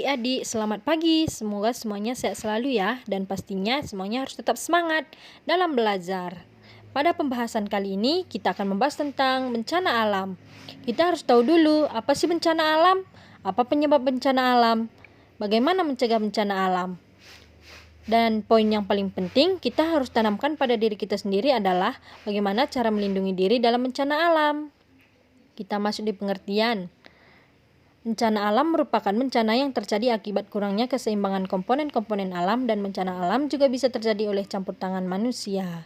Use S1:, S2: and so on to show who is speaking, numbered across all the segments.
S1: adik-adik, selamat pagi. Semoga semuanya sehat selalu ya, dan pastinya semuanya harus tetap semangat dalam belajar. Pada pembahasan kali ini, kita akan membahas tentang bencana alam. Kita harus tahu dulu, apa sih bencana alam? Apa penyebab bencana alam? Bagaimana mencegah bencana alam? Dan poin yang paling penting, kita harus tanamkan pada diri kita sendiri adalah bagaimana cara melindungi diri dalam bencana alam. Kita masuk di pengertian. Bencana alam merupakan bencana yang terjadi akibat kurangnya keseimbangan komponen-komponen alam, dan bencana alam juga bisa terjadi oleh campur tangan manusia.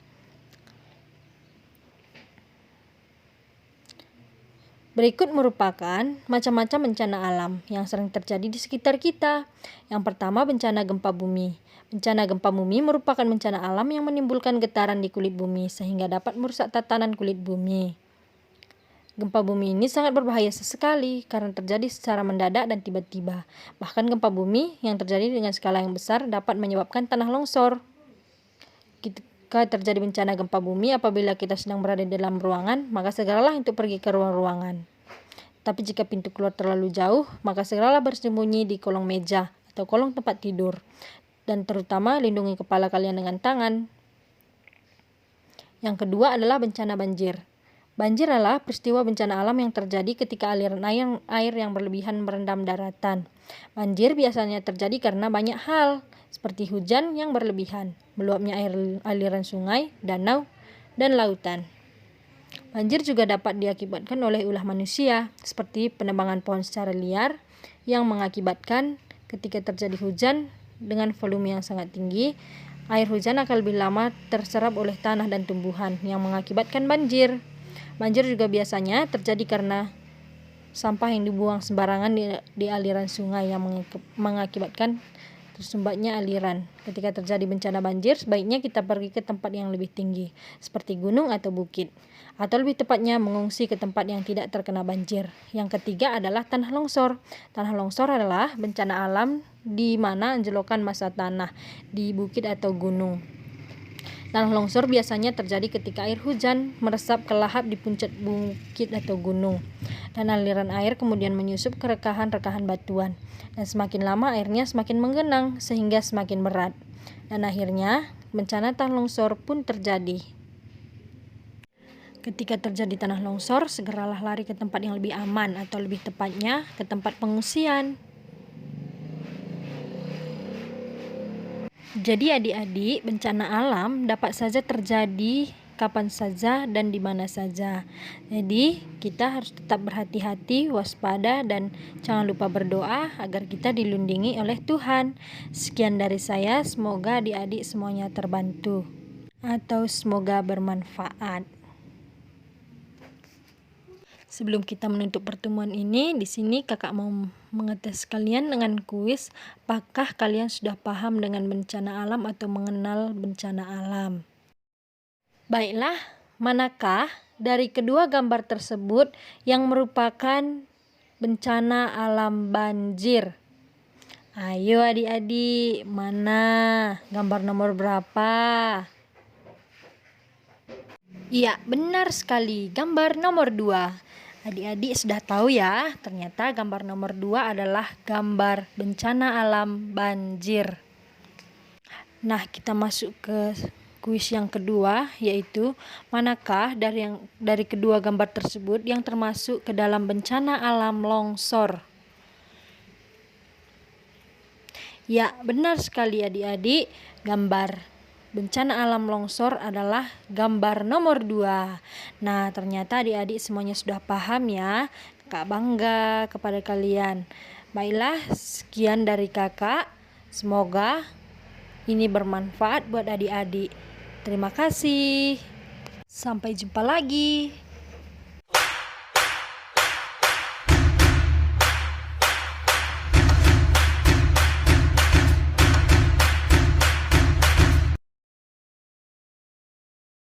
S1: Berikut merupakan macam-macam bencana alam yang sering terjadi di sekitar kita. Yang pertama, bencana gempa bumi. Bencana gempa bumi merupakan bencana alam yang menimbulkan getaran di kulit bumi sehingga dapat merusak tatanan kulit bumi. Gempa bumi ini sangat berbahaya sekali karena terjadi secara mendadak dan tiba-tiba. Bahkan gempa bumi yang terjadi dengan skala yang besar dapat menyebabkan tanah longsor. Ketika terjadi bencana gempa bumi, apabila kita sedang berada di dalam ruangan, maka segeralah untuk pergi ke ruangan. Tapi jika pintu keluar terlalu jauh, maka segeralah bersembunyi di kolong meja atau kolong tempat tidur. Dan terutama lindungi kepala kalian dengan tangan. Yang kedua adalah bencana banjir. Banjir adalah peristiwa bencana alam yang terjadi ketika aliran air yang berlebihan merendam daratan. Banjir biasanya terjadi karena banyak hal, seperti hujan yang berlebihan, meluapnya aliran sungai, danau, dan lautan. Banjir juga dapat diakibatkan oleh ulah manusia, seperti penebangan pohon secara liar, yang mengakibatkan ketika terjadi hujan dengan volume yang sangat tinggi, air hujan akan lebih lama terserap oleh tanah dan tumbuhan, yang mengakibatkan banjir. Banjir juga biasanya terjadi karena sampah yang dibuang sembarangan di aliran sungai yang mengakibatkan tersumbatnya aliran. Ketika terjadi bencana banjir, sebaiknya kita pergi ke tempat yang lebih tinggi, seperti gunung atau bukit, atau lebih tepatnya mengungsi ke tempat yang tidak terkena banjir. Yang ketiga adalah tanah longsor. Tanah longsor adalah bencana alam di mana anjlokan massa tanah di bukit atau gunung. Tanah longsor biasanya terjadi ketika air hujan meresap ke lahap di puncak bukit atau gunung, dan aliran air kemudian menyusup ke rekahan-rekahan batuan, dan semakin lama airnya semakin menggenang sehingga semakin berat, dan akhirnya bencana tanah longsor pun terjadi. Ketika terjadi tanah longsor, segeralah lari ke tempat yang lebih aman, atau lebih tepatnya ke tempat pengungsian. Jadi adik-adik, bencana alam dapat saja terjadi kapan saja dan di mana saja. Jadi kita harus tetap berhati-hati, waspada, dan jangan lupa berdoa agar kita dilindungi oleh Tuhan. Sekian dari saya, semoga adik-adik semuanya terbantu atau semoga bermanfaat. Sebelum kita menutup pertemuan ini, di sini kakak mau mengetes kalian dengan kuis, apakah kalian sudah paham dengan bencana alam atau mengenal bencana alam? Baiklah, manakah dari kedua gambar tersebut yang merupakan bencana alam banjir? Ayo adik-adik, mana gambar nomor berapa? Iya, benar sekali, gambar nomor 2. Adik-adik sudah tahu ya, ternyata gambar nomor 2 adalah gambar bencana alam banjir. Nah, kita masuk ke kuis yang kedua, yaitu manakah dari kedua gambar tersebut yang termasuk ke dalam bencana alam longsor? Ya, benar sekali adik-adik, gambar bencana alam longsor adalah gambar nomor 2. Nah, ternyata adik-adik semuanya sudah paham ya. Kakak bangga kepada kalian. Baiklah, sekian dari kakak. Semoga ini bermanfaat buat adik-adik. Terima kasih. Sampai jumpa lagi.